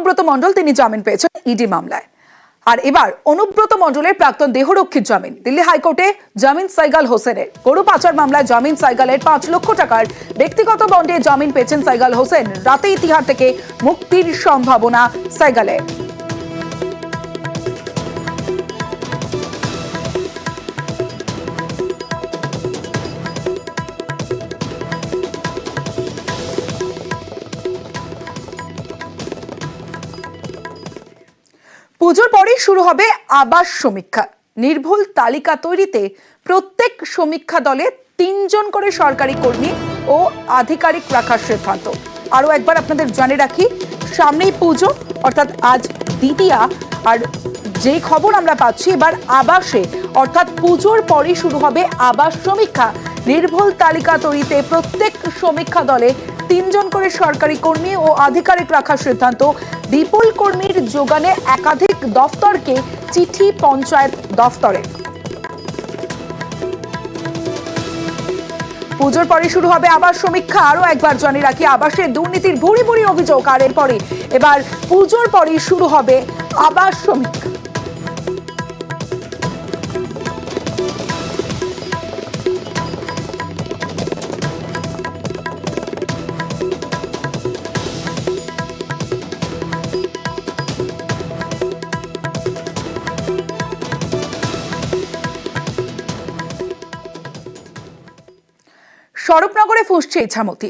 অনুব্রত মণ্ডল তিনি জামিন পেয়েছেন ইডি মামলায়। আর এবার অনুব্রত মণ্ডলের প্রাক্তন দেহরক্ষীর জামিন। দিল্লি হাইকোর্টে জামিন সাইগাল হোসেনের। গরু পাচার মামলায় জামিন সাইগালের 5 লক্ষ টাকার ব্যক্তিগত বন্ডে জামিন পেয়েছেন সাইগাল হোসেন। রাতেই তিহার থেকে মুক্তির সম্ভাবনা সাইগালের। পুজোর পরেই শুরু হবে আবাস সমীক্ষা। নির্ভুল তালিকা তৈরিতে প্রত্যেক সমীক্ষা দলে 3 জন করে সরকারি কর্মী ও আধিকারিক রাখার সিদ্ধান্ত। আরো একবার আপনাদের জানিয়ে রাখি, সামনেই পুজো, অর্থাৎ আজ দ্বিতীয়া। আর যে খবর আমরা পাচ্ছি, এবার আবাসে অর্থাৎ পুজোর পরেই শুরু হবে আবাস সমীক্ষা। নির্ভুল তালিকা তৈরিতে প্রত্যেক সমীক্ষা দলে 3 জন করে সরকারি কর্মী ও আধিকারিক রাখার সিদ্ধান্ত। বিপুল কর্মীর যোগানে একাধিক দফতরকে চিঠি পঞ্চায়েত দফতরে। পুজোর পরে শুরু হবে আবাস সমীক্ষা। আরো একবার জানিয়ে রাখি, আবাসের দুর্নীতির ভুরি ভুরি অভিযোগ। আর এরপরে এবার পুজোর পরেই শুরু হবে আবাস সমীক্ষা। স্বরূপনগরে ফুঁসছে ইছামতি।